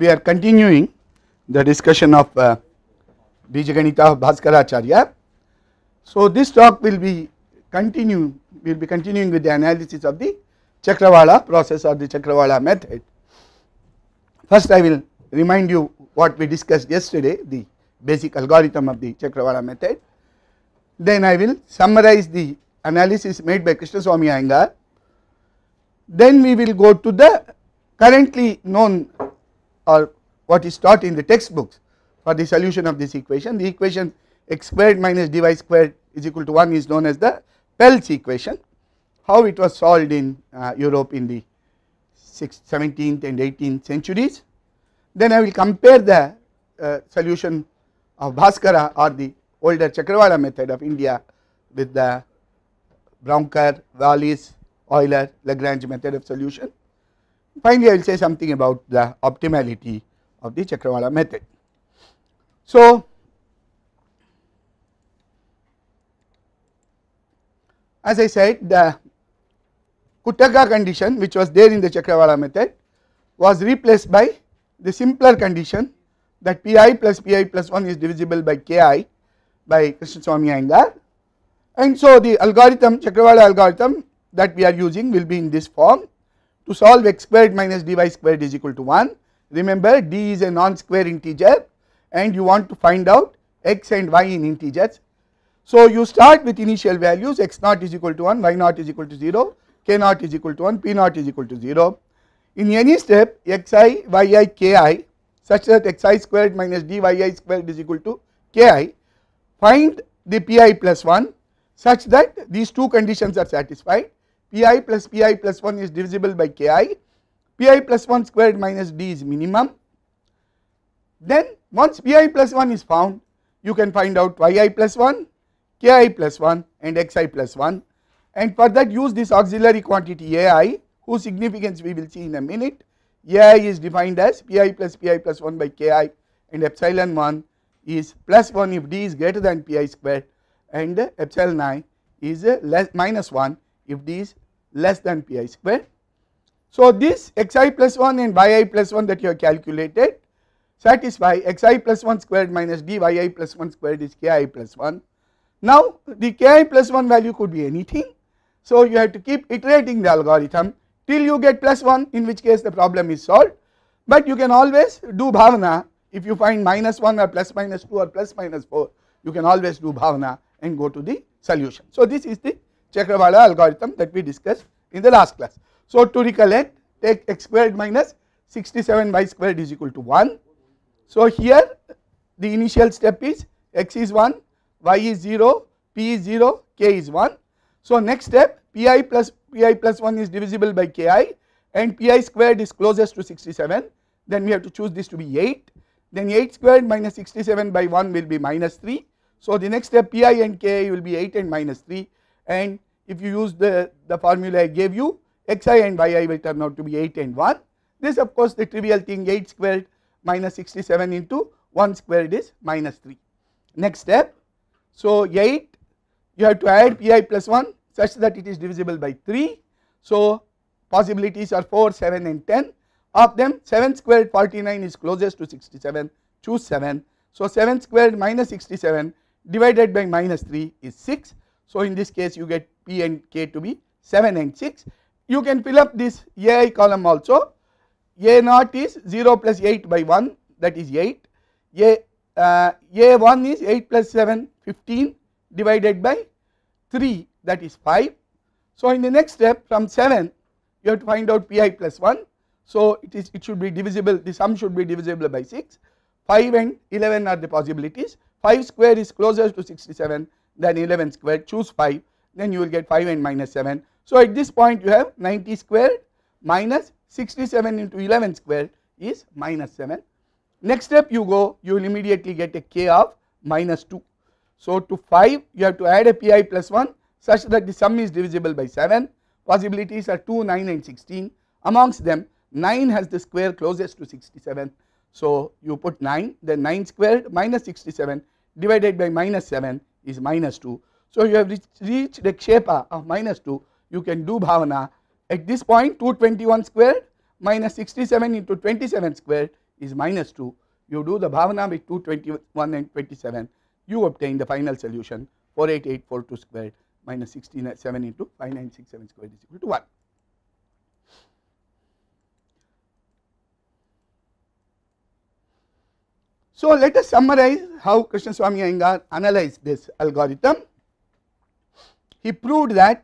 we are continuing the discussion of Bijaganita of Bhaskaracharya. So this talk will be continuing with the analysis of the Chakravala process or the Chakravala method. First I will remind you what we discussed yesterday, the basic algorithm of the Chakravala method. Then I will summarize the analysis made by Krishnaswamy Iyengar. Then we will go to the currently known or what is taught in the textbooks for the solution of this equation. The equation x squared minus dy squared is equal to 1 is known as the Pell's equation, how it was solved in Europe in the 17th and 18th centuries. Then I will compare the solution of Bhaskara or the older Chakravala method of India with the Brouncker, Wallis, Euler, Lagrange method of solution. Finally, I will say something about the optimality of the Chakravala method. So, as I said, the Kuttaka condition which was there in the Chakravala method was replaced by the simpler condition that pi plus 1 is divisible by ki by Krishnaswamy Iyengar, and so the algorithm, Chakravala algorithm that we are using will be in this form. To solve x squared minus dy squared is equal to 1. Remember, d is a non-square integer and you want to find out x and y in integers. So you start with initial values, x naught is equal to 1, y naught is equal to 0, k naught is equal to 1, p naught is equal to 0. In any step xi, yi, ki such that xi squared minus dyi squared is equal to ki, find the pi plus 1 such that these two conditions are satisfied. Pi plus 1 is divisible by ki, pi plus 1 squared minus d is minimum. Then once pi plus 1 is found, you can find out yi plus 1, ki plus 1 and xi plus 1, and for that use this auxiliary quantity ai, whose significance we will see in a minute. Ai is defined as pi plus 1 by ki and epsilon 1 is plus 1 if d is greater than pi squared, and epsilon I is minus 1 if d is less than pi squared. So this xi plus 1 and yi plus 1 that you have calculated satisfy xi plus 1 squared minus dyi plus 1 squared is ki plus 1. Now the ki plus 1 value could be anything, so you have to keep iterating the algorithm till you get plus 1, in which case the problem is solved. But you can always do bhavana. If you find minus 1 or plus minus 2 or plus minus 4, you can always do bhavana and go to the solution. So this is the Chakravala algorithm that we discussed in the last class. So to recollect, take x squared minus 67y squared is equal to 1. So here the initial step is x is 1, y is 0, p is 0, k is 1. So next step, pi plus 1 is divisible by ki and pi squared is closest to 67, then we have to choose this to be 8. Then 8 squared minus 67 by 1 will be minus 3. So the next step pi and ki will be 8 and minus 3, and if you use the formula I gave you, xi and yi will turn out to be 8 and 1. This of course the trivial thing, 8 squared minus 67 into 1 squared is minus 3. Next step, so 8 you have to add pi plus 1 such that it is divisible by 3. So possibilities are 4, 7 and 10. Of them 7 squared 49 is closest to 67, choose 7. So 7 squared minus 67 divided by minus 3 is 6. So in this case you get p and k to be 7 and 6. You can fill up this ai column also. A naught is 0 plus 8 by 1, that is 8. A1 is 8 plus 7, 15 divided by 3, that is 5. So in the next step from 7 you have to find out pi plus 1. So it should be divisible, the sum should be divisible by 6. 5 and 11 are the possibilities. 5 square is closer to 67 than 11 square, choose 5, then you will get 5 and minus 7. So at this point you have 90 squared minus 67 into 11 square is minus 7. Next step you go, you will immediately get a k of minus 2. So to 5 you have to add a pi plus 1 such that the sum is divisible by 7. Possibilities are 2, 9 and 16. Amongst them 9 has the square closest to 67. So you put 9, then 9 squared minus 67 divided by minus 7 is minus 2. So you have reached the kshepa of minus 2. You can do bhavana. At this point 221 squared minus 67 into 27 squared is minus 2, you do the Bhavana with 221 and 27, you obtain the final solution 48842 squared minus 67 into 5967 squared is equal to 1. So let us summarize how Krishnaswamy Iyengar analyzed this algorithm. He proved that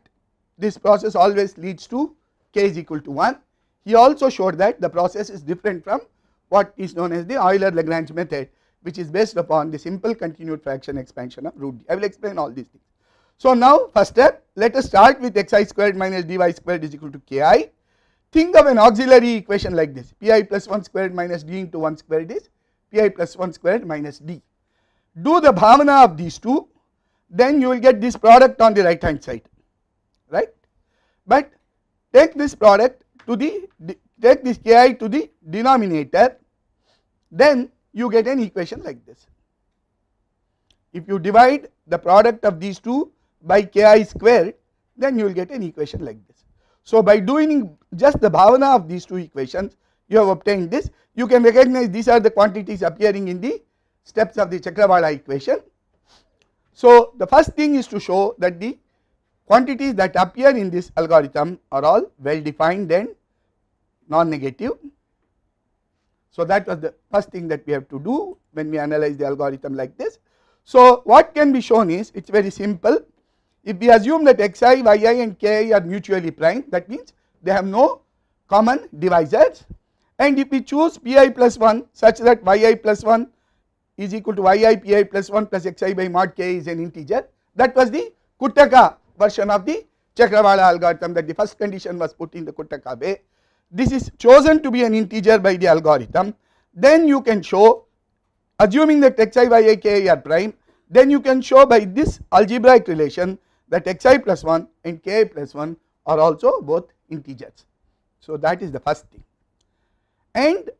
this process always leads to k is equal to 1. He also showed that the process is different from what is known as the Euler-Lagrange method, which is based upon the simple continued fraction expansion of root d. I will explain all these things. So now first step, let us start with xi squared minus dy squared is equal to ki. Think of an auxiliary equation like this, pi plus 1 squared minus d into 1 squared is pi plus 1 squared minus d. Do the Bhavana of these two, then you will get this product on the right hand side, right. But take this product to the, take this ki to the denominator, then you get an equation like this. If you divide the product of these two by ki squared, then you will get an equation like this. So by doing just the Bhavana of these two equations, you have obtained this. You can recognize these are the quantities appearing in the steps of the Chakravarla equation. So the first thing is to show that the quantities that appear in this algorithm are all well defined and non-negative. So that was the first thing that we have to do when we analyze the algorithm like this. So what can be shown is, it is very simple. If we assume that xi, yi and ki are mutually prime, that means they have no common divisors, and if we choose pi plus 1 such that yi plus 1 is equal to yi pi plus 1 plus xi by mod k is an integer, that was the Kuttaka version of the Chakravarla algorithm, that the first condition was put in the Kuttaka way. This is chosen to be an integer by the algorithm, then you can show, assuming that xi, yi, ki are prime, then you can show by this algebraic relation that xi plus 1 and ki plus 1 are also both integers. So that is the first thing. And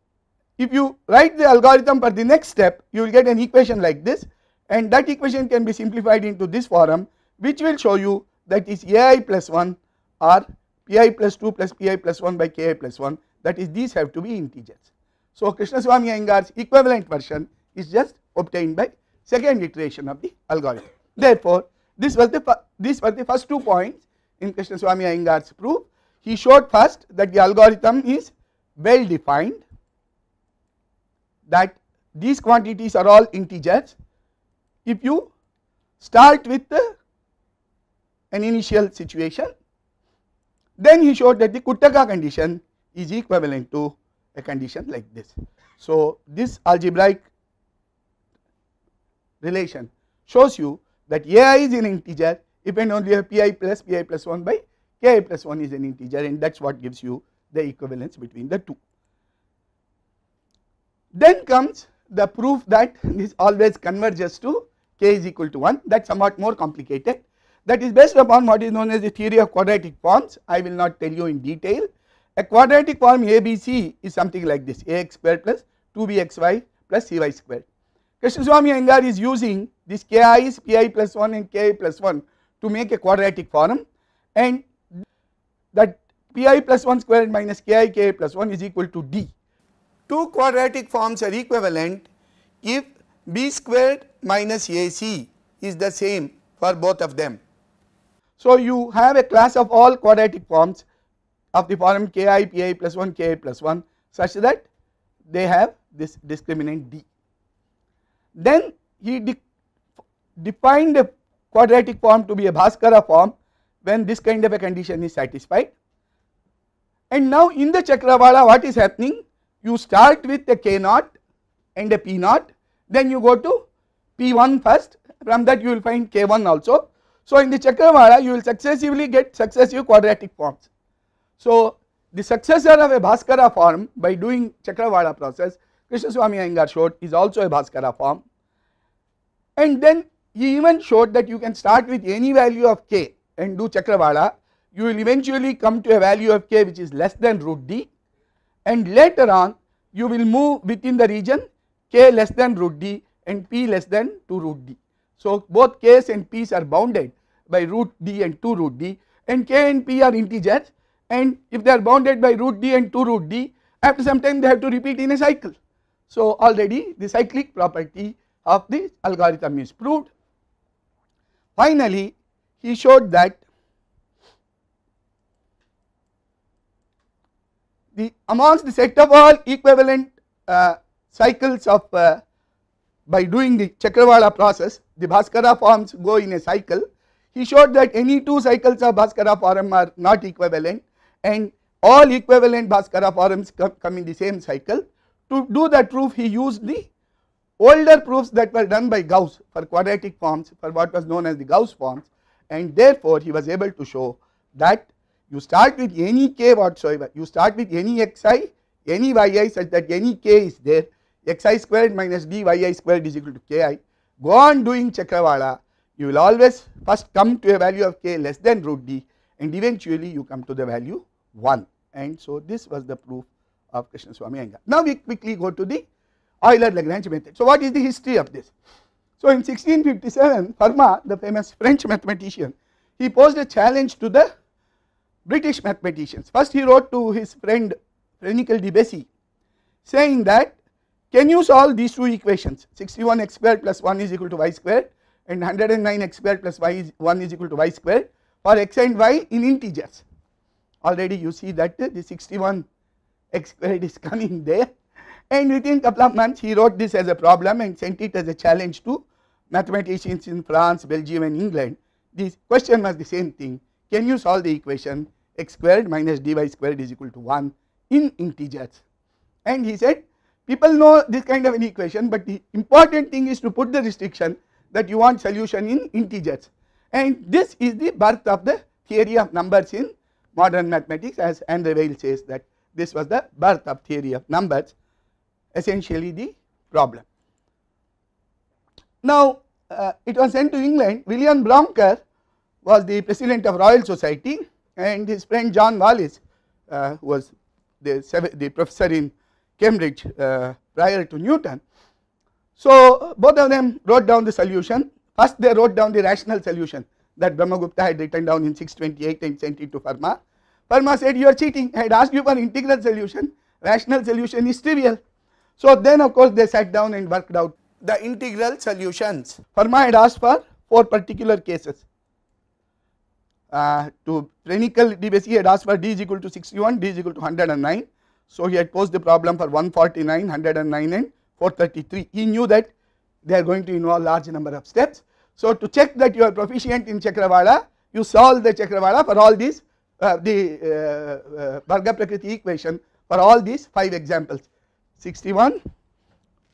if you write the algorithm for the next step, you will get an equation like this, and that equation can be simplified into this form, which will show you that is ai plus 1 or pi plus 2 plus pi plus 1 by ki plus 1, that is these have to be integers. So Krishnaswamy Iyengar's equivalent version is just obtained by second iteration of the algorithm. Therefore, these were the first 2 points in Krishnaswamy Iyengar's proof. He showed first that the algorithm is well defined, that these quantities are all integers if you start with an initial situation. Then he showed that the Kuttaka condition is equivalent to a condition like this. So this algebraic relation shows you that ai is an integer if and only if pi plus 1 by ki plus 1 is an integer, and that is what gives you the equivalence between the two. Then comes the proof that this always converges to k is equal to 1, that is somewhat more complicated. That is based upon what is known as the theory of quadratic forms. I will not tell you in detail. A quadratic form ABC is something like this, ax squared plus 2bxy plus cy squared. Krishnaswamy Iyengar is using this ki's, pi plus 1 and ki plus 1 to make a quadratic form, and that pi plus 1 squared minus ki plus 1 is equal to d. Two quadratic forms are equivalent if b squared minus ac is the same for both of them. So you have a class of all quadratic forms of the form ki pi plus 1 ki plus 1 such that they have this discriminant d. Then he defined a quadratic form to be a Bhaskara form when this kind of a condition is satisfied. And now in the Chakravarla, what is happening? You start with a k naught and a p naught, then you go to p1 first, from that you will find k1 also. So in the Chakravarla you will successively get successive quadratic forms. So the successor of a Bhaskara form by doing Chakravarla process, Krishnaswamy Iyengar showed, is also a Bhaskara form. And then he even showed that you can start with any value of k and do Chakravarla, you will eventually come to a value of k which is less than root d, and later on you will move within the region k less than root d and p less than 2 root d. So both k's and p's are bounded by root d and 2 root d, and k and p are integers, and if they are bounded by root d and 2 root d, after some time they have to repeat in a cycle. So, already the cyclic property of the algorithm is proved. Finally, he showed that amongst the set of all equivalent cycles of by doing the Chakrawala process, the Bhaskara forms go in a cycle. He showed that any two cycles of Bhaskara form are not equivalent, and all equivalent Bhaskara forms come in the same cycle. To do that proof, he used the older proofs that were done by Gauss for quadratic forms, for what was known as the Gauss forms, and therefore he was able to show that you start with any k whatsoever, you start with any xi, any yi such that any k is there, xi squared minus dyi squared is equal to ki. Go on doing Chakrawala, you will always first come to a value of k less than root d, and eventually you come to the value 1, and so this was the proof of Krishnaswamy Iyengar. Now we quickly go to the Euler-Lagrange method. So what is the history of this? So in 1657, Fermat, the famous French mathematician, he posed a challenge to the British mathematicians. First he wrote to his friend Frenicle de Bessy saying that, can you solve these two equations, 61 x squared plus 1 is equal to y squared and 109 x squared plus 1 is equal to y squared for x and y in integers. Already you see that the 61 x squared is coming there, and within a couple of months he wrote this as a problem and sent it as a challenge to mathematicians in France, Belgium and England. The question was the same thing, can you solve the equation x squared minus dy squared is equal to 1 in integers? And he said, people know this kind of an equation, but the important thing is to put the restriction that you want solution in integers, and this is the birth of the theory of numbers in modern mathematics, as Andre Weil says that this was the birth of theory of numbers, essentially the problem. Now it was sent to England. William Brouncker was the president of Royal Society, and his friend John Wallis, who was the professor in Cambridge prior to Newton. So both of them wrote down the solution. First they wrote down the rational solution that Brahmagupta had written down in 628 and sent it to Fermat. Fermat said, you are cheating, I had asked you for integral solution, rational solution is trivial. So then of course they sat down and worked out the integral solutions. Fermat had asked for 4 particular cases. To Frenicle de Bessy had asked for d is equal to 61, d is equal to 109. So he had posed the problem for 149, 109 and 433. He knew that they are going to involve large number of steps. So to check that you are proficient in Chakrawala, you solve the Chakrawala for all these Varga Prakriti equation for all these 5 examples. 61,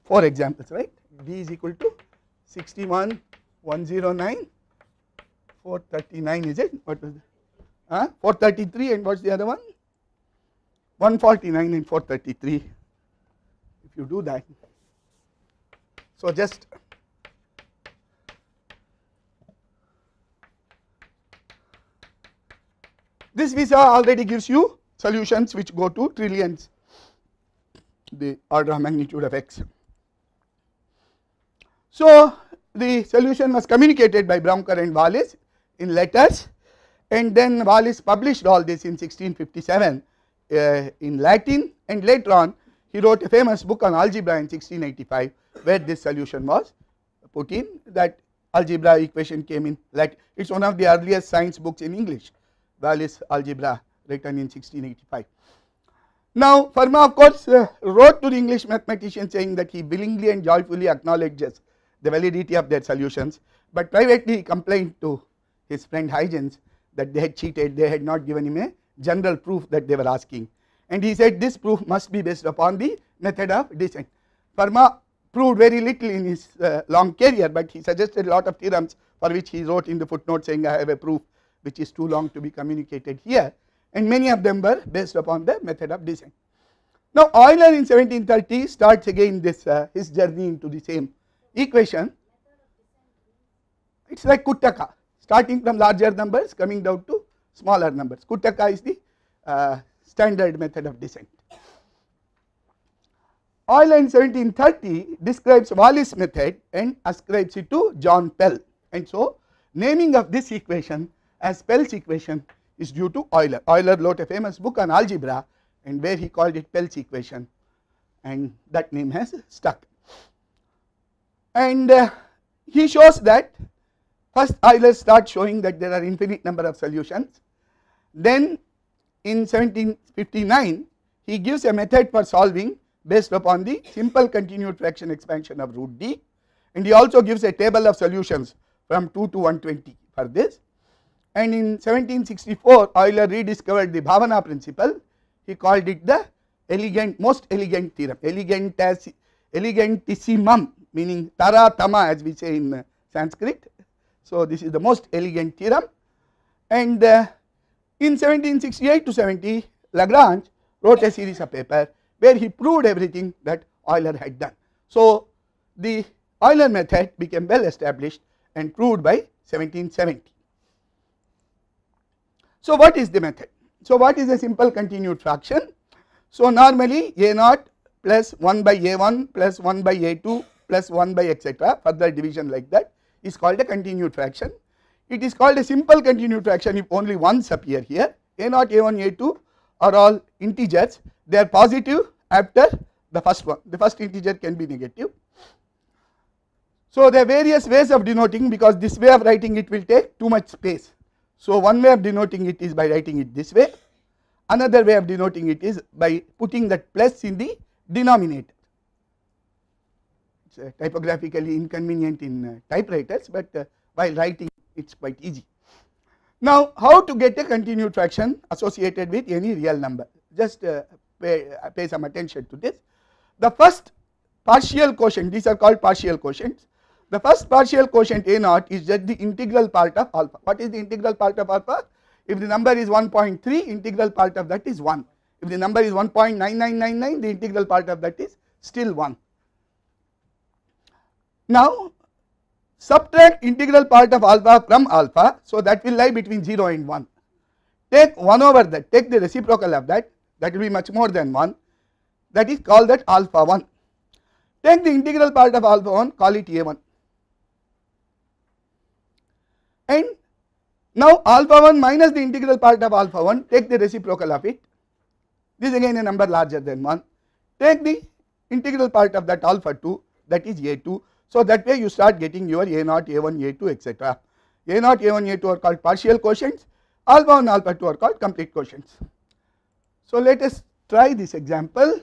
4 examples, right? D is equal to 61, 109, 439 is it? What was it? 433 and what's the other one? 149 and 433. If you do that, so just this visa already gives you solutions which go to trillions, the order of magnitude of x. So the solution was communicated by Brouncker and Wallis in letters, and then Wallis published all this in 1657 in Latin, and later on he wrote a famous book on algebra in 1685 where this solution was put in. That algebra equation came in Latin. It is one of the earliest science books in English, Wallis algebra, written in 1685. Now Fermat of course wrote to the English mathematician saying that he willingly and joyfully acknowledges the validity of their solutions, but privately he complained to his friend Huygens that they had cheated, they had not given him a general proof that they were asking, and he said this proof must be based upon the method of descent. Fermat proved very little in his long career, but he suggested a lot of theorems for which he wrote in the footnote saying I have a proof which is too long to be communicated here, and many of them were based upon the method of descent. Now Euler in 1730 starts again this his journey into the same equation. It is like Kuttaka, starting from larger numbers coming down to smaller numbers. Kuttaka is the standard method of descent. Euler in 1730 describes Wallis method and ascribes it to John Pell, and so naming of this equation as Pell's equation is due to Euler. Euler wrote a famous book on algebra and where he called it Pell's equation, and that name has stuck. And he shows that first Euler starts showing that there are infinite number of solutions. Then in 1759 he gives a method for solving based upon the simple continued fraction expansion of root d, and he also gives a table of solutions from 2 to 120 for this. And in 1764 Euler rediscovered the Bhavana principle. He called it the most elegant theorem, elegantissimum, meaning taratama as we say in Sanskrit. So this is the most elegant theorem. And in 1768 to 70 Lagrange wrote a series of papers where he proved everything that Euler had done. So the Euler method became well established and proved by 1770. So what is the method? So what is a simple continued fraction? So normally a0 plus 1 by a1 plus 1 by a2 plus 1 by etc., further division like that is called a continued fraction. It is called a simple continued fraction if only ones appear here. a0, a1, a2 are all integers, they are positive after the first one, the first integer can be negative. So there are various ways of denoting, because this way of writing it will take too much space. So one way of denoting it is by writing it this way, another way of denoting it is by putting that plus in the denominator. It is typographically inconvenient in typewriters, but while writing it is quite easy. Now how to get a continued fraction associated with any real number? Just pay some attention to this. The first partial quotient, these are called partial quotients. The first partial quotient a0 is just the integral part of alpha. What is the integral part of alpha? If the number is 1.3, integral part of that is 1. If the number is 1.9999, the integral part of that is still 1. Now subtract integral part of alpha from alpha, so that will lie between 0 and 1. Take 1 over that, take the reciprocal of that, that will be much more than 1, that is called that alpha 1. Take the integral part of alpha 1, call it a1. And now alpha 1 minus the integral part of alpha 1, take the reciprocal of it, this is again a number larger than 1, take the integral part of that alpha 2, that is a2. So that way you start getting your a0, a1, a2 etc. a0, a1, a2 are called partial quotients, alpha 1, alpha 2 are called complete quotients. So let us try this example.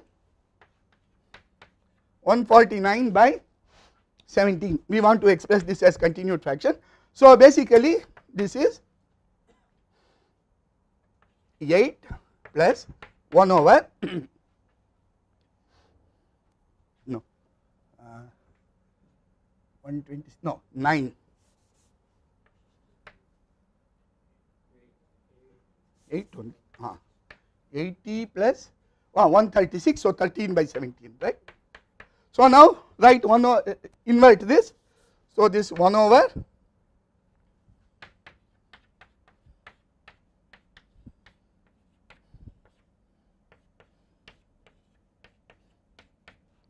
149 by 17, we want to express this as continued fraction. So basically this is 8 plus 1 over no 120 no 9 8 only 80 plus 136, so 13 by 17, right. So now write 1 over, invert this, so this 1 over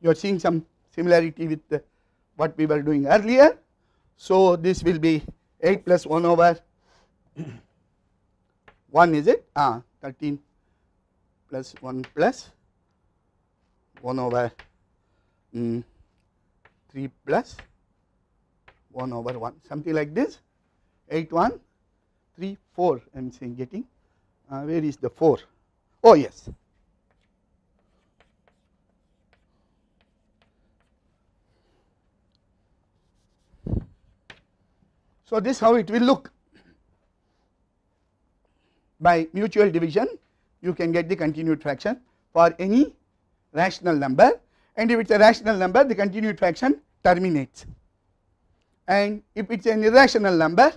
you are seeing some similarity with what we were doing earlier. So this will be 8 plus 1 over 1, is it 13 plus 1 plus 1 over 3 plus 1 over 1, something like this. 8 1 3 4 I am saying getting, where is the 4? Oh yes. So this how it will look. By mutual division you can get the continued fraction for any rational number, and if it is a rational number the continued fraction terminates, and if it is an irrational number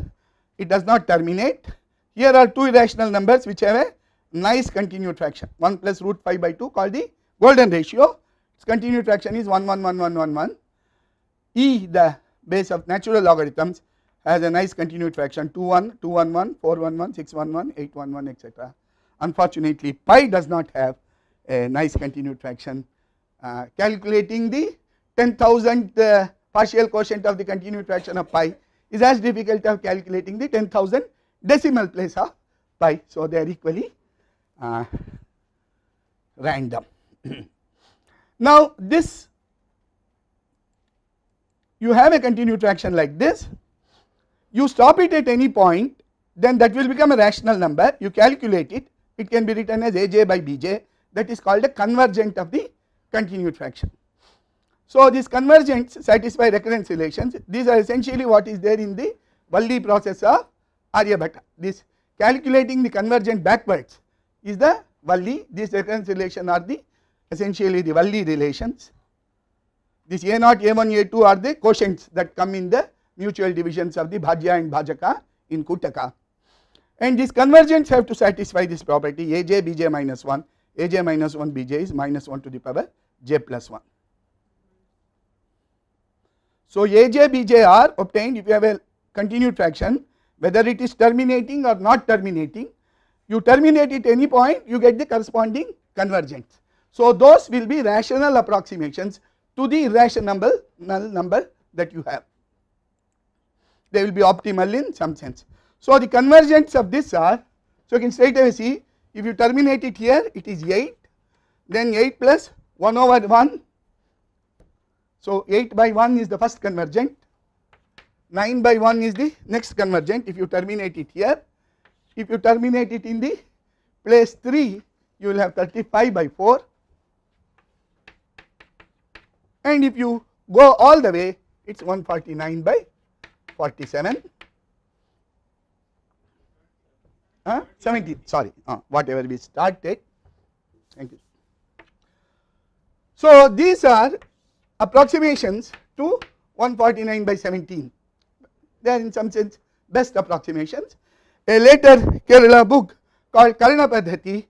it does not terminate. Here are two irrational numbers which have a nice continued fraction, 1 plus root 5 by 2 called the golden ratio. Its continued fraction is 1 1 1 1 1 1. E, the base of natural logarithms, has a nice continued fraction 2 1 2 1 1 4 1 1 6 1 1 8 1 1 etc. Unfortunately pi does not have a nice continued fraction. Calculating the 10,000th partial quotient of the continued fraction of pi is as difficult as calculating the 10,000 decimal place of pi. So they are equally random. Now this, you have a continued fraction like this, you stop it at any point, then that will become a rational number, you calculate it, it can be written as Aj by Bj, that is called a convergent of the continued fraction. So these convergents satisfy recurrence relations. These are essentially what is there in the Valli process of Aryabhatta. This calculating the convergent backwards is the Valli, these recurrence relations are the essentially the Valli relations. This A0, A1, A2 are the quotients that come in the mutual divisions of the Bhajya and Bhajaka in Kuttaka. And these convergents have to satisfy this property Aj Bj minus 1, Aj minus 1 Bj is minus 1 to the power j plus 1. So Aj Bj are obtained if you have a continued fraction, whether it is terminating or not terminating, you terminate at any point, you get the corresponding convergence. So those will be rational approximations to the irrational number that you have. They will be optimal in some sense. So the convergence of this are, so you can straight away see, if you terminate it here, it is 8, then 8 plus 1 over 1. So 8 by 1 is the first convergent, 9 by 1 is the next convergent if you terminate it here. If you terminate it in the place 3, you will have 35 by 4, and if you go all the way, it is 149 by 47, 17, sorry, whatever we started, thank you. So these are approximations to 149 by 17, they are in some sense best approximations. A later Kerala book called Karana Paddhati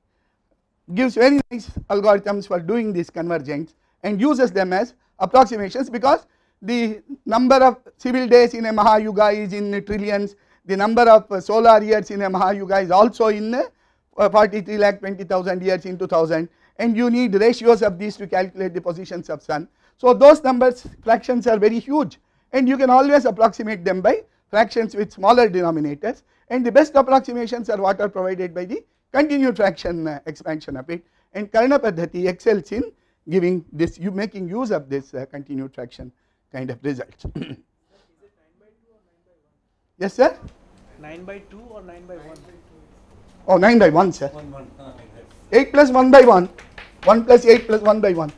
gives very nice algorithms for doing these convergents and uses them as approximations, because the number of civil days in a Mahayuga is in trillions, the number of solar years in a Mahayuga is also in 43,20,000 years in 2000, and you need ratios of these to calculate the positions of sun. So those numbers, fractions are very huge, and you can always approximate them by fractions with smaller denominators, and the best approximations are what are provided by the continued fraction expansion of it, and Karana Paddhati excels in giving this, making use of this continued fraction kind of results. Is it 9 by 2 or 9 by 1? Yes sir? 9 by 2 or 9 by 1? Oh, 9 by 1 sir. 1. 8 plus 1 by 1, 1 plus 8 plus 1 by 1.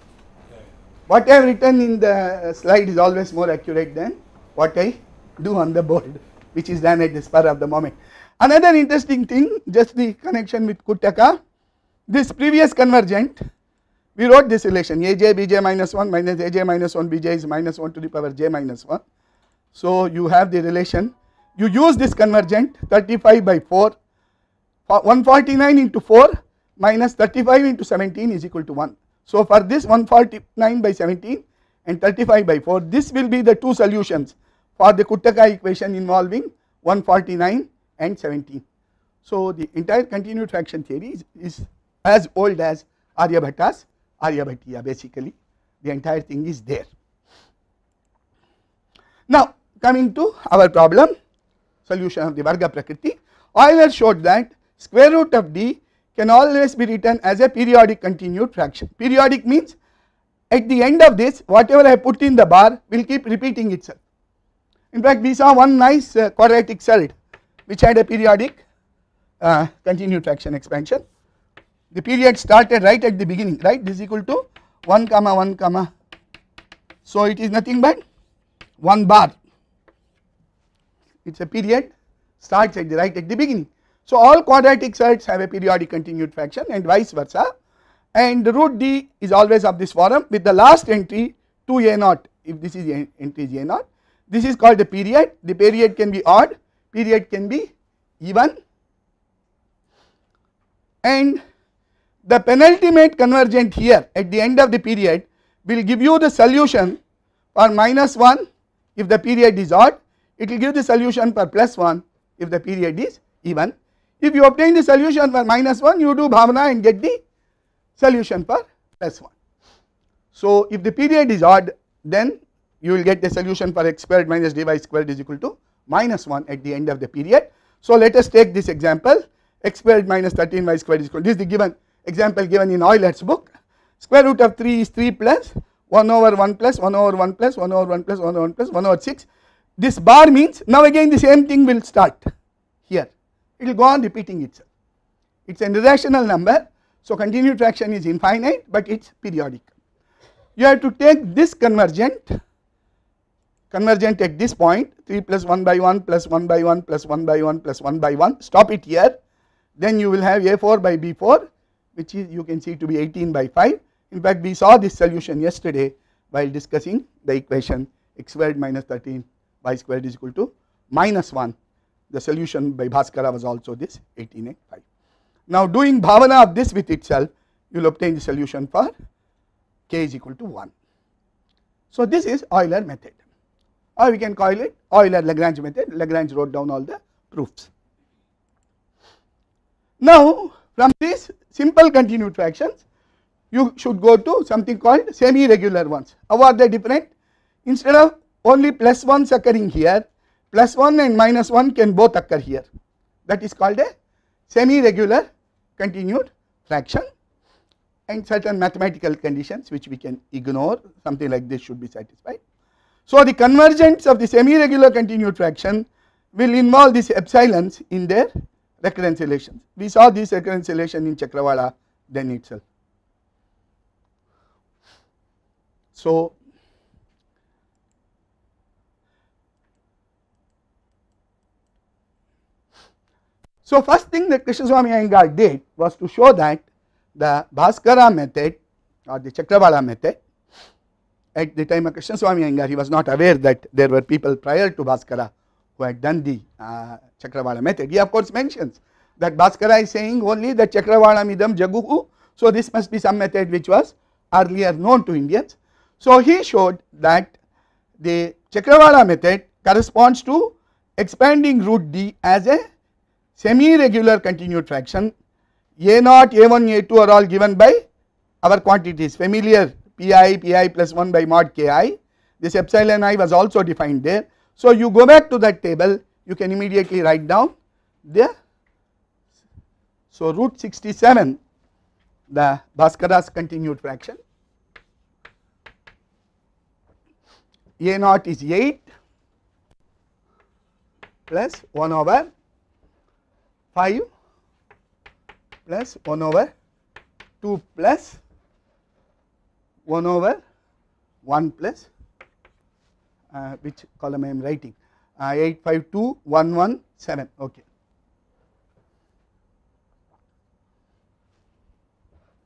What I have written in the slide is always more accurate than what I do on the board, which is done at the spur of the moment. Another interesting thing, just the connection with Kuttaka, this previous convergent, we wrote this relation Aj Bj minus 1 minus Aj minus 1 Bj is minus 1 to the power j minus 1. So you have the relation, you use this convergent 35 by 4, 149 into 4 minus 35 into 17 is equal to 1. So for this 149 by 17 and 35 by 4, this will be the two solutions for the Kuttaka equation involving 149 and 17. So the entire continued fraction theory is as old as Aryabhatta's Aryabhatiya, basically the entire thing is there. Now coming to our problem, solution of the Varga Prakriti, Euler showed that square root of d can always be written as a periodic continued fraction. Periodic means at the end of this, whatever I put in the bar will keep repeating itself. In fact, we saw one nice quadratic surd which had a periodic continued fraction expansion. The period started right at the beginning, right? This is equal to 1 comma 1 comma, so it is nothing but 1 bar. It is a period, starts at the right at the beginning. So all quadratic surds have a periodic continued fraction and vice versa, and the root d is always of this form with the last entry 2a0, if this is entry is a0. This is called the period. The period can be odd, period can be even, and the penultimate convergent here at the end of the period will give you the solution for minus 1 if the period is odd, it will give the solution for plus 1 if the period is even. If you obtain the solution for minus 1, you do bhavana and get the solution for plus 1. So if the period is odd, then you will get the solution for x squared minus dy squared is equal to minus 1 at the end of the period. So let us take this example, x squared minus 13y squared is equal to, this is the given example given in Euler's book. Square root of 3 is 3 plus 1 over 1 plus 1 over 1 plus 1 over 1 plus 1 over 1 plus 1 over 6. This bar means now again the same thing will start here. It will go on repeating itself. It is an irrational number, so continued fraction is infinite, but it is periodic. You have to take this convergent at this point, 3 plus 1 by 1 plus 1 by 1 plus 1 by 1 plus 1 by 1, stop it here. Then you will have A4 by B4, which is you can see to be 18 by 5. In fact, we saw this solution yesterday while discussing the equation x squared minus 13 y squared is equal to minus 1. The solution by Bhaskara was also this 18 and 5. Now doing bhavana of this with itself, you will obtain the solution for k is equal to 1. So this is Euler method, or we can call it Euler-Lagrange method. Lagrange wrote down all the proofs. Now from these simple continued fractions, you should go to something called semi-regular ones. How are they different? Instead of only plus 1s occurring here, plus 1 and minus 1 can both occur here. That is called a semi-regular continued fraction, and certain mathematical conditions which we can ignore, something like this should be satisfied. So the convergence of the semi-regular continued fraction will involve these epsilons in their recurrence relations. We saw this recurrence relation in Chakravala then itself. So first thing that Krishnaswamy Iyengar did was to show that the Bhaskara method or the Chakravala method, at the time of Krishnaswamy Iyengar, he was not aware that there were people prior to Bhaskara who had done the Chakravala method. He of course mentions that Bhaskara is saying only that Chakravala midam jaguhu, so this must be some method which was earlier known to Indians. So he showed that the Chakravala method corresponds to expanding root d as a semi-regular continued fraction. A0, A1, A2 are all given by our quantities, familiar pi plus 1 by mod ki. This epsilon I was also defined there. So you go back to that table, you can immediately write down there. So root 67, the Bhaskara's continued fraction. A0 is 8 plus 1 over 5 plus 1 over 2 plus 1 over 1 plus which column I am writing, 852117, okay.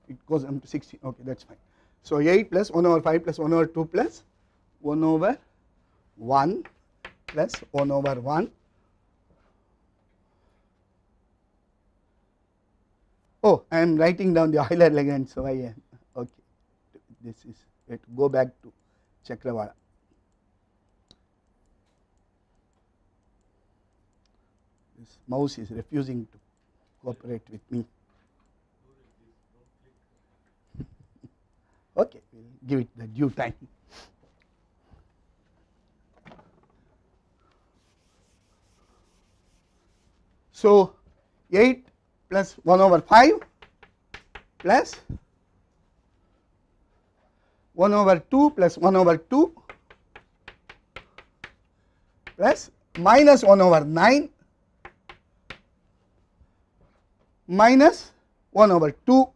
It goes up to 60, okay, that is fine. So 8 plus 1 over 5 plus 1 over 2 plus 1 over 1 plus 1 over 1. Oh, I am writing down the Euler-Lagrange, so I okay. This is, let go back to Chakravala. This mouse is refusing to cooperate with me. Okay, we will give it the due time. So 8 plus 1 over 5 plus 1 over 2 plus 1 over 2 plus minus 1 over 9 minus 1 over 2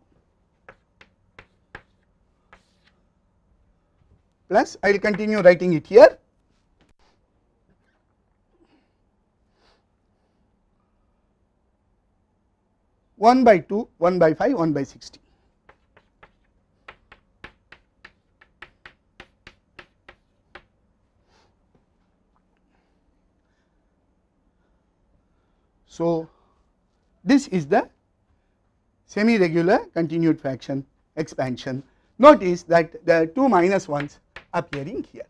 plus, I will continue writing it here, one by 2, 1 by 5, 1 by 60. So this is the semi-regular continued fraction expansion. Notice that there are 2 minus 1s appearing here.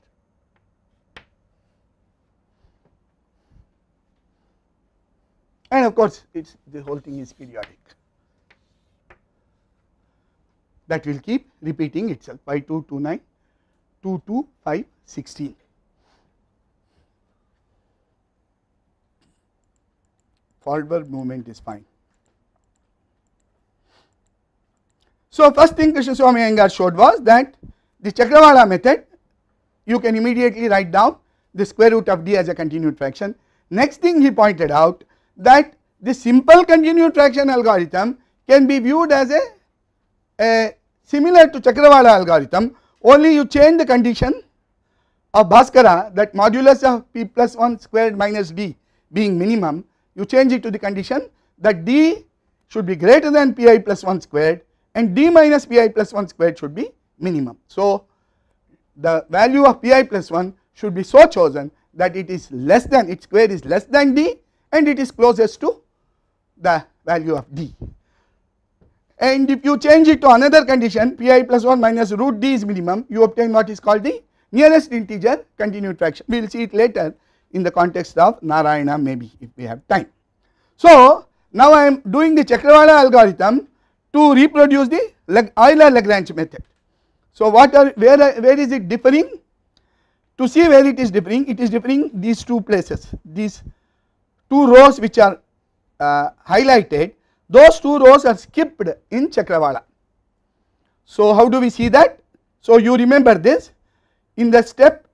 And of course, it's the whole thing is periodic. That will keep repeating itself, 5 2 2 9, 2 2 5 16. Forward movement is fine. So first thing Krishnaswamy Iyengar showed was that the Chakrawala method, you can immediately write down the square root of d as a continued fraction. Next thing he pointed out that the simple continued fraction algorithm can be viewed as a similar to Chakrawala algorithm, only you change the condition of Bhaskara, that modulus of p plus 1 squared minus d being minimum, you change it to the condition that d should be greater than pi plus 1 squared and d minus pi plus 1 squared should be minimum. So the value of pi plus 1 should be so chosen that it is less than, its square is less than d and it is closest to the value of d. And if you change it to another condition, pi plus 1 minus root d is minimum, you obtain what is called the nearest integer continued fraction. We will see it later in the context of Narayana, maybe if we have time. So now I am doing the Chakrawala algorithm to reproduce the Euler-Lagrange method. So where is it differing? To see where it is differing these two places, these two rows which are highlighted, those two rows are skipped in Chakrawala. So how do we see that? So you remember this, in the step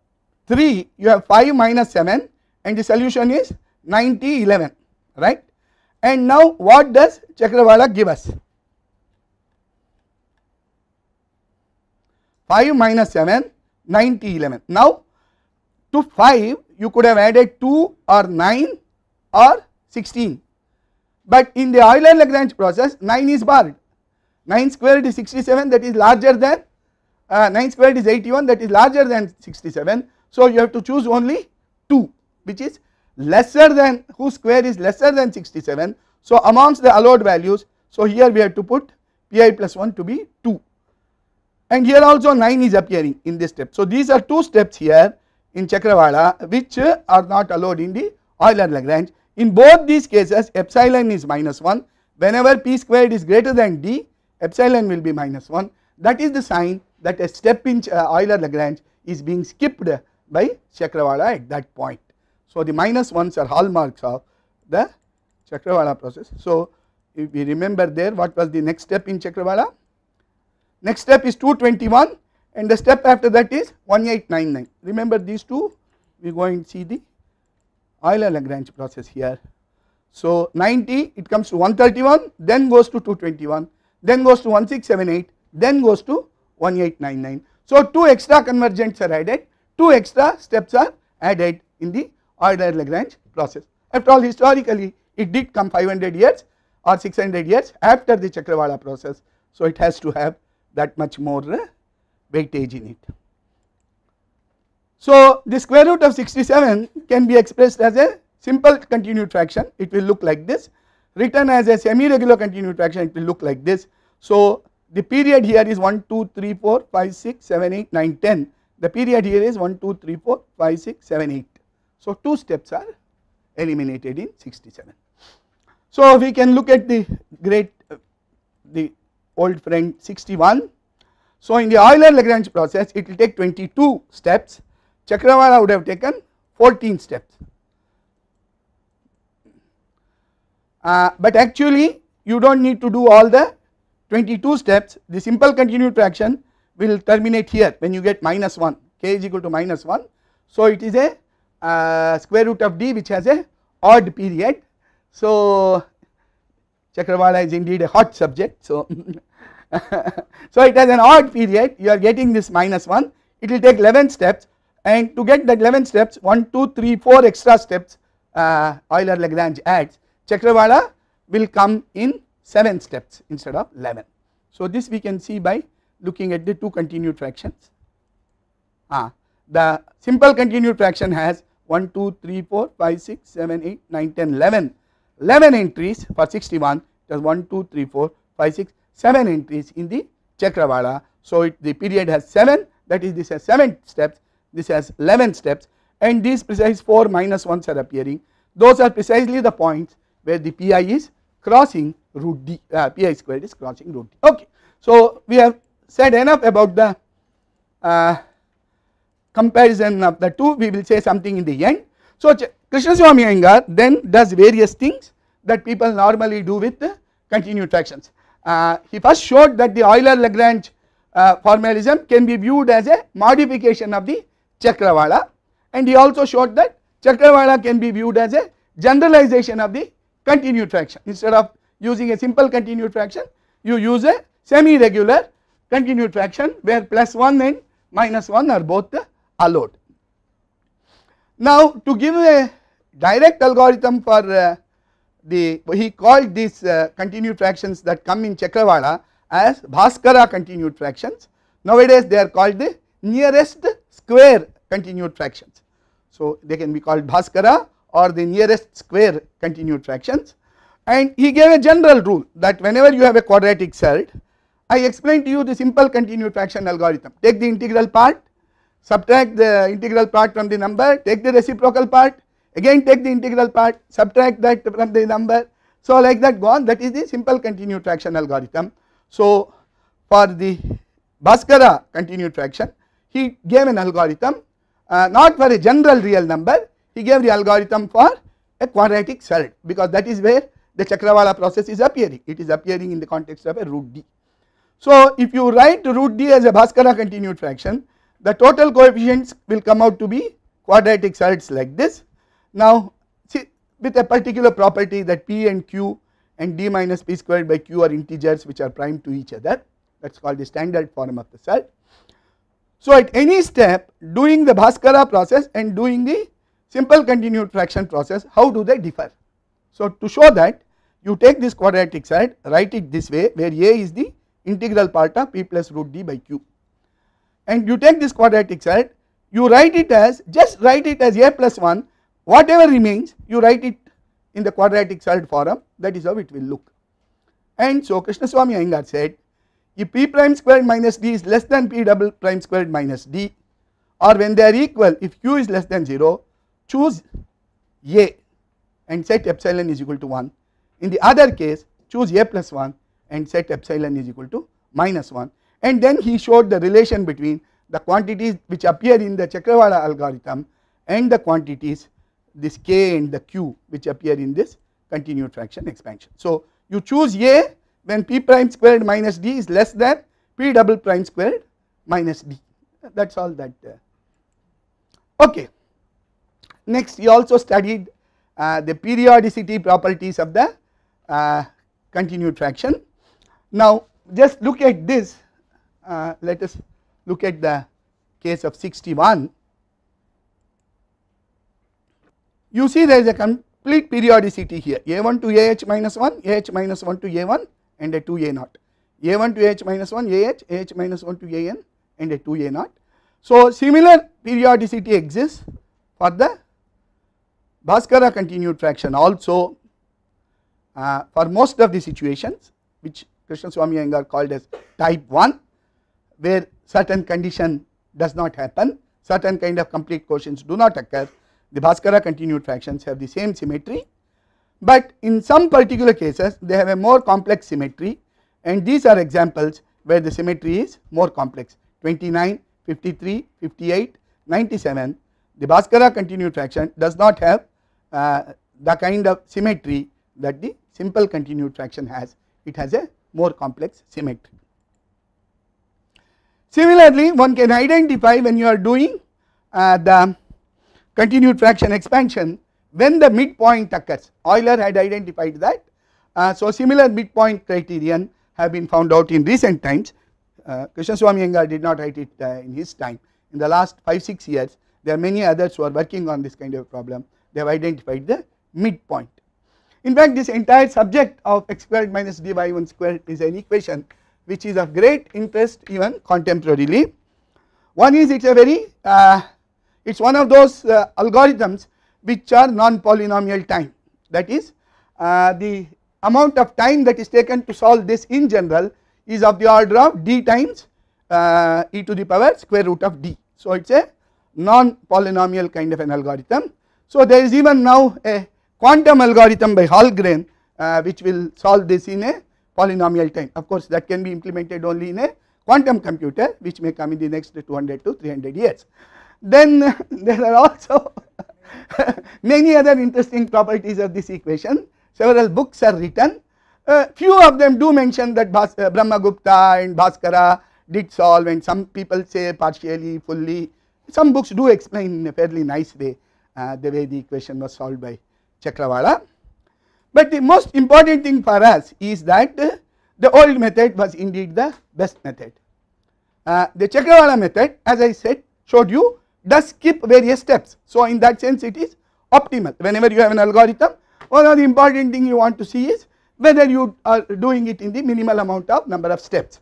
3 you have 5 minus 7 and the solution is 90 11, right? And now what does Chakrawala give us? 5 minus 7 90 11. Now to 5 you could have added 2 or 9 or 16, but in the Euler-Lagrange process 9 is barred. 9 squared is 67, that is larger than 9 squared is 81, that is larger than 67. So you have to choose only 2 which is lesser than, whose square is lesser than 67. So amongst the allowed values, so here we have to put pi plus 1 to be 2, and here also 9 is appearing in this step. So these are two steps here in Chakrawala which are not allowed in the Euler-Lagrange. In both these cases epsilon is minus 1, whenever p squared is greater than d, epsilon will be minus 1. That is the sign that a step in Euler-Lagrange is being skipped by Chakrawala at that point. So the minus 1s are hallmarks of the Chakrawala process. So if we remember there, what was the next step in Chakrawala? Next step is 221 and the step after that is 1899. Remember these two, we are going to see the Euler-Lagrange process here. So 90, it comes to 131, then goes to 221, then goes to 1678, then goes to 1899. So 2 extra convergents are added, 2 extra steps are added in the Euler-Lagrange process. After all, historically it did come 500 years or 600 years after the Chakrawala process, so it has to have that much more weightage in it. So the square root of 67 can be expressed as a simple continued fraction, it will look like this. Written as a semi-regular continued fraction, it will look like this. So the period here is 1 2 3 4 5 6 7 8 9 10, the period here is 1 2 3 4 5 6 7 8. So 2 steps are eliminated in 67. So we can look at the the old friend 61. So in the Euler-Lagrange process it will take 22 steps, Chakrawala would have taken 14 steps. But actually you do not need to do all the 22 steps, the simple continued fraction will terminate here when you get minus 1, k is equal to minus 1. So it is a square root of d which has a odd period. So Chakrawala is indeed a hot subject, so so it has an odd period, you are getting this minus 1, it will take 11 steps, and to get that 11 steps 1 2 3 4 extra steps Euler-Lagrange adds, Chakrawala will come in 7 steps instead of 11. So this we can see by looking at the two continued fractions. The simple continued fraction has 1 2 3 4 5 6 7 8 9 10 11 entries for 61, it has 1 2 3 4 5 6 7 entries in the Chakrawala. So the period has 7, that is this has 7 steps, this has 11 steps, and these precise 4 minus 1s are appearing. Those are precisely the points where the pi is crossing root d, pi squared is crossing root d. Okay, so we have said enough about the comparison of the two, we will say something in the end. So Krishnaswamy Iyengar then does various things that people normally do with the continued fractions. he first showed that the Euler-Lagrange formalism can be viewed as a modification of the Chakrawala, and he also showed that Chakrawala can be viewed as a generalization of the continued fraction. Instead of using a simple continued fraction, you use a semi-regular continued fraction where +1 and -1 are both allowed. Now to give a direct algorithm for he called these continued fractions that come in Chakrawala as Bhaskara continued fractions. Nowadays they are called the nearest square continued fractions. So they can be called Bhaskara or the nearest square continued fractions, and he gave a general rule that whenever you have a quadratic set, I explained to you the simple continued fraction algorithm. Take the integral part, subtract the integral part from the number, take the reciprocal part, again take the integral part, subtract that from the number, so like that go on. That is the simple continued fraction algorithm. So for the Bhaskara continued fraction, he gave an algorithm not for a general real number, he gave the algorithm for a quadratic set, because that is where the Chakrawala process is appearing. It is appearing in the context of a root d. So if you write root d as a Bhaskara continued fraction, the total coefficients will come out to be quadratic sets like this. Now see, with a particular property that p and q and d minus p squared by q are integers which are prime to each other, that is called the standard form of the set. So at any step doing the Bhaskara process and doing the simple continued fraction process, how do they differ? So to show that, you take this quadratic set, write it this way, where a is the integral part of p plus root d by q, and you take this quadratic set, you write it as, just write it as a plus 1, whatever remains you write it in the quadratic set form, that is how it will look. And so Krishnaswamy Iyengar said, if p prime squared minus d is less than p double prime squared minus d, or when they are equal, if q is less than 0, choose a and set epsilon is equal to 1. In the other case, choose a plus 1 and set epsilon is equal to -1, and then he showed the relation between the quantities which appear in the Chakrawala algorithm and the quantities this k and the q which appear in this continued fraction expansion. So you choose a when p prime squared minus d is less than p double prime squared minus d, that is all that. Okay. Next he also studied the periodicity properties of the continued fraction. Now just look at this, let us look at the case of 61. You see there is a complete periodicity here, a1 to ah minus 1, ah minus 1 to a1 and a 2a naught, a1 to ah minus 1, ah minus 1 to an and a 2a naught. So similar periodicity exists for the Bhaskara continued fraction also for most of the situations which Krishnaswamy Iyengar called as type 1, where certain condition does not happen, certain kind of complete quotients do not occur, the Bhaskara continued fractions have the same symmetry, but in some particular cases they have a more complex symmetry, and these are examples where the symmetry is more complex. 29, 53, 58, 97, the Bhaskara continued fraction does not have the kind of symmetry that the simple continued fraction has, it has a more complex symmetry. Similarly, one can identify when you are doing the continued fraction expansion when the midpoint occurs. Euler had identified that, so similar midpoint criterion have been found out in recent times. Krishnaswamy Iyengar did not write it in his time. In the last 5-6 years there are many others who are working on this kind of problem, they have identified the midpoint. In fact, this entire subject of x squared minus dy 1 squared is an equation which is of great interest even contemporarily. One is it is a very it is one of those algorithms which are non-polynomial time, that is the amount of time that is taken to solve this in general is of the order of d times e to the power square root of d. So it is a non-polynomial kind of an algorithm. So there is even now a quantum algorithm by Hallgren which will solve this in a polynomial time. Of course that can be implemented only in a quantum computer which may come in the next 200 to 300 years. Then there are also many other interesting properties of this equation. Several books are written. Few of them do mention that Brahmagupta and Bhaskara did solve, and some people say partially, fully. Some books do explain in a fairly nice way the way the equation was solved by Chakravala. But the most important thing for us is that the old method was indeed the best method. The Chakravala method, as I said, showed you, does skip various steps. So in that sense it is optimal. Whenever you have an algorithm, one of the important thing you want to see is whether you are doing it in the minimal amount of number of steps.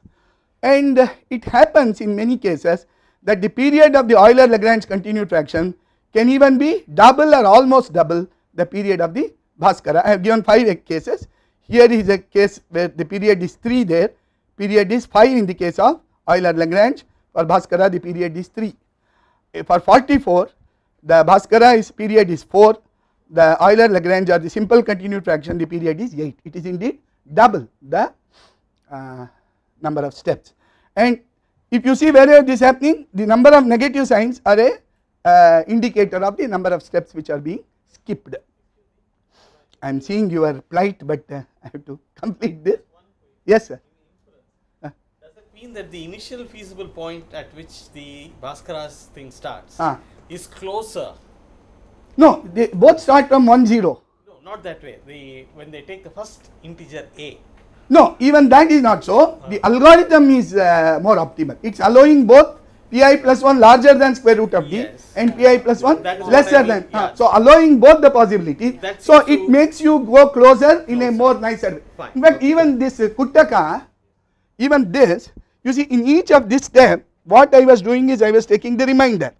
And it happens in many cases that the period of the Euler-Lagrange continued fraction can even be double or almost double the period of the Bhaskara. I have given 5 cases. Here is a case where the period is 3 there, period is 5 in the case of Euler-Lagrange. For Bhaskara the period is 3. For 44 the Bhaskara is period is 4, the Euler-Lagrange or the simple continued fraction the period is 8. It is indeed double the number of steps. And if you see wherever this is happening, the number of negative signs are a indicator of the number of steps which are being skipped. I am seeing your plight, but I have to complete this. Yes, sir. Does it mean that the initial feasible point at which the Bhaskara's thing starts is closer? No, they both start from 1 0. No, not that way. When they take the first integer a. No, even that is not so. The algorithm is more optimal. It is allowing both pi plus 1 larger than square root of d and pi plus 1 lesser than. So allowing both the possibilities. So it makes you go closer in a more nicer way. But even this Kuttaka, even this, you see in each of this step, what I was doing is I was taking the remainder.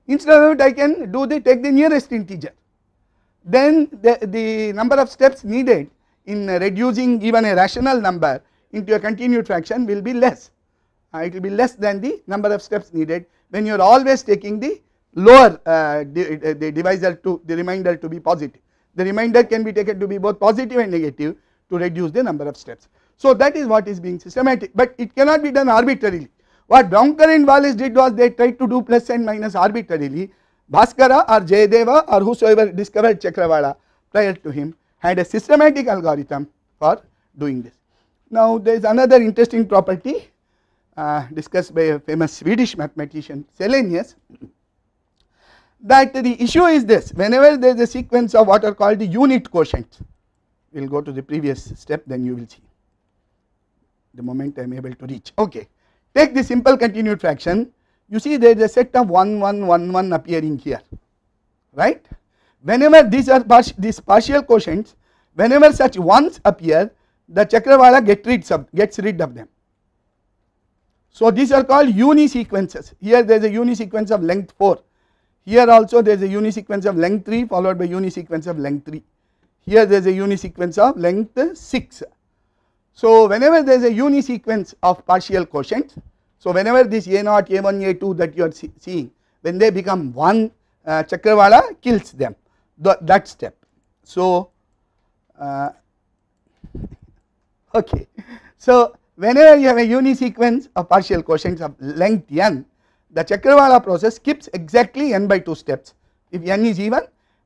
Instead of it, I can take the nearest integer. Then the number of steps needed in reducing even a rational number into a continued fraction will be less. It will be less than the number of steps needed when you are always taking the lower the divisor to the remainder to be positive. The remainder can be taken to be both positive and negative to reduce the number of steps. So that is what is being systematic, but it cannot be done arbitrarily. What Brownker and Wallace did was they tried to do plus and minus arbitrarily. Bhaskara or Jayadeva or whosoever discovered Chakravala prior to him had a systematic algorithm for doing this. Now there is another interesting property discussed by a famous Swedish mathematician Selenius, that the issue is this: whenever there is a sequence of what are called the unit quotients, we will go to the previous step, then you will see the moment I am able to reach. Okay, take the simple continued fraction, you see there is a set of 1 1 1 1 appearing here, right. Whenever these are these partial quotients, whenever such ones appear, the Chakravala gets rid of them. So these are called uni-sequences. Here there is a uni-sequence of length 4, here also there is a uni-sequence of length 3 followed by uni-sequence of length 3, here there is a uni-sequence of length 6. So whenever there is a uni-sequence of partial quotients, so whenever this A0, A1, A2 that you are seeing, when they become 1, Chakravala kills them, that step. So okay, so whenever you have a uni-sequence of partial quotients of length n, the Chakravala process skips exactly n by 2 steps if n is even,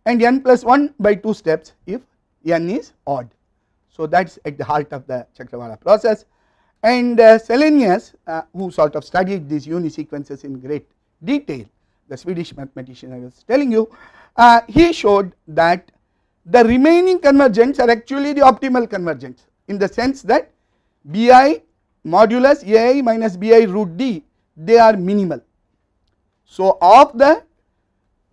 and n plus 1 by 2 steps if n is odd. So that is at the heart of the Chakravala process. And Selenius, who sort of studied these uni-sequences in great detail, the Swedish mathematician I was telling you, he showed that the remaining convergents are actually the optimal convergents, in the sense that bi modulus ai minus bi root d, they are minimal. So of the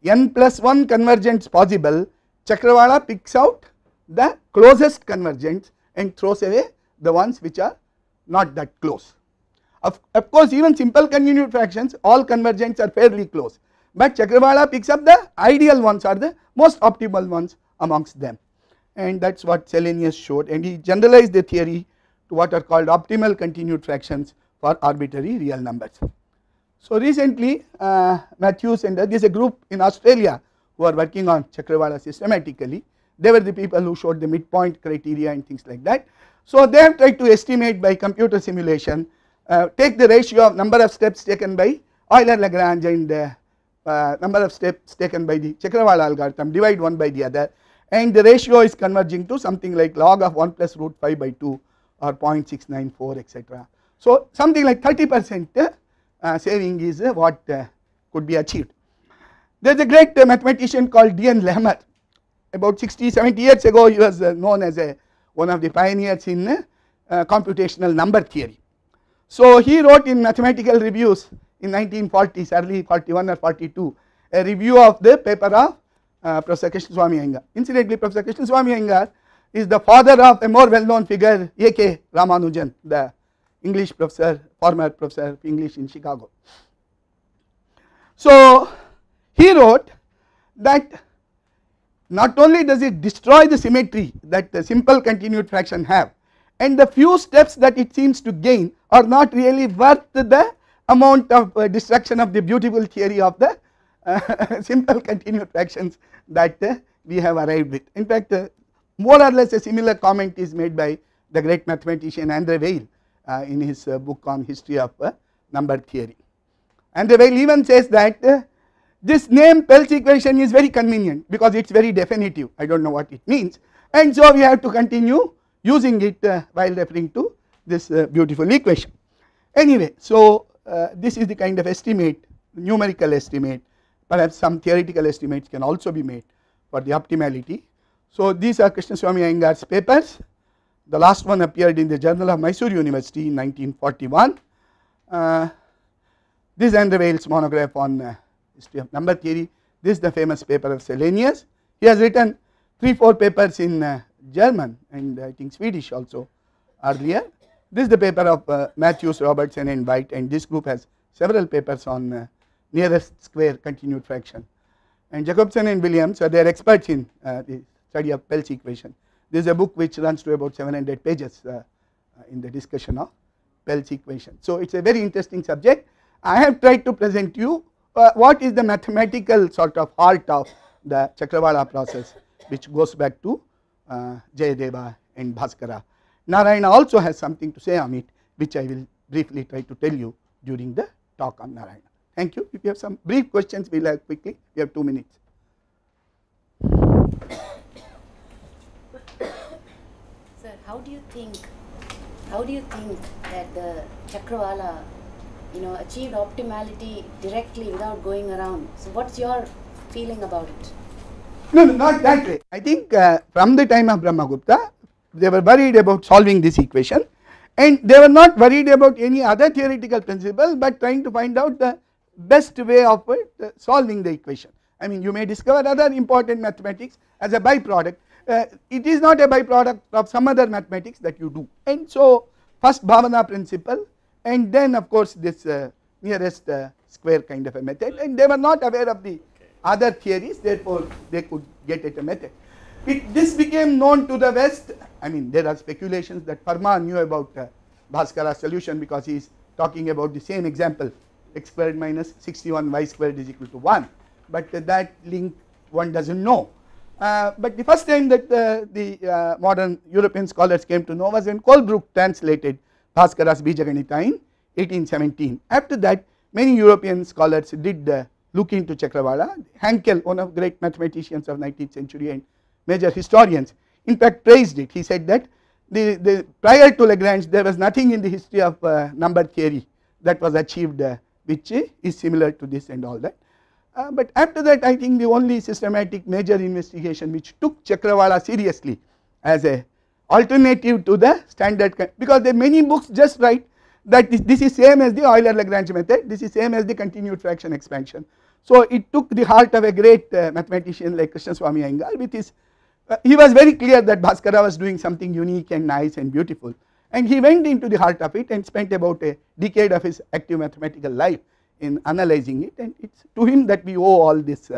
n plus 1 convergents possible, Chakravala picks out the closest convergents and throws away the ones which are not that close. Of course even simple continued fractions, all convergents are fairly close, but Chakravala picks up the ideal ones or the most optimal ones amongst them, and that is what Selenius showed, and he generalized the theory to what are called optimal continued fractions for arbitrary real numbers. So recently Matthews and there is a group in Australia who are working on Chakravala systematically. They were the people who showed the midpoint criteria and things like that. So they have tried to estimate by computer simulation, take the ratio of number of steps taken by Euler-Lagrange and number of steps taken by the Chakravala algorithm, divide one by the other, and the ratio is converging to something like log of 1 plus root 5 by 2 or 0.694 etc. So something like 30% saving is what could be achieved. There is a great mathematician called D.N. Lehmer. About 60-70 years ago he was known as one of the pioneers in computational number theory. So he wrote in Mathematical Reviews in 1940s, early 41 or 42, a review of the paper of Professor Krishnaswamy Iyengar. Incidentally, Professor Krishnaswamy Iyengar is the father of a more well known figure, A.K. Ramanujan, the English professor, former professor of English in Chicago. So he wrote that not only does it destroy the symmetry that the simple continued fraction have, and the few steps that it seems to gain are not really worth the amount of destruction of the beautiful theory of the simple continued fractions that we have arrived with. In fact, more or less a similar comment is made by the great mathematician Andre Weil in his book on history of number theory. Andre Weil even says that this name Pell's equation is very convenient because it is very definitive. I do not know what it means, and so we have to continue using it while referring to this beautiful equation. Anyway, so this is the kind of estimate, numerical estimate, perhaps some theoretical estimates can also be made for the optimality. So these are Krishnaswamy Iyengar's papers. The last one appeared in the Journal of Mysore University in 1941. This is Andre Weil's monograph on history of number theory. This is the famous paper of Selenius. He has written 3-4 papers in German and I think Swedish also earlier. This is the paper of Matthews, Robertson and White, and this group has several papers on nearest square continued fraction. And Jacobson and Williams, they are experts in the study of Pell's equation. This is a book which runs to about 700 pages in the discussion of Pell's equation. So it is a very interesting subject. I have tried to present you what is the mathematical sort of heart of the Chakravala process, which goes back to Jayadeva and Bhaskara. Narayana also has something to say on it, which I will briefly try to tell you during the talk on Narayana. Thank you. If you have some brief questions, we will have quickly. We have 2 minutes. Sir, how do you think that the Chakravala, achieved optimality directly without going around? So what's your feeling about it? No, not that way. I think from the time of Brahmagupta, they were worried about solving this equation, and they were not worried about any other theoretical principle, but trying to find out the best way of solving the equation. I mean, you may discover other important mathematics as a byproduct. It is not a byproduct of some other mathematics that you do, and so first Bhavana principle, and then of course this nearest square kind of a method, and they were not aware of the other theories, therefore they could get at a method. This became known to the West. I mean, there are speculations that Parma knew about Bhaskara's solution because he is talking about the same example, x squared minus 61y squared is equal to 1, but that link one does not know. But the first time that the modern European scholars came to know was when Colebrook translated Bhaskara's Bijaganita in 1817. After that, many European scholars did look into Chakravala. Hankel, one of the great mathematicians of 19th century and major historians, in fact praised it. He said that prior to Lagrange there was nothing in the history of number theory that was achieved which is similar to this and all that. But after that, I think the only systematic major investigation which took Chakravala seriously as a alternative to the standard, because there are many books just write that this is same as the Euler-Lagrange method, this is same as the continued fraction expansion. So it took the heart of a great mathematician like Krishnaswamy Iyengar with his, he was very clear that Bhaskara was doing something unique and nice and beautiful, and he went into the heart of it and spent about a decade of his active mathematical life in analyzing it, and it is to him that we owe all this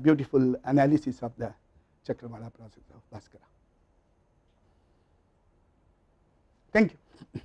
beautiful analysis of the Chakravala process of Bhaskara. Thank you.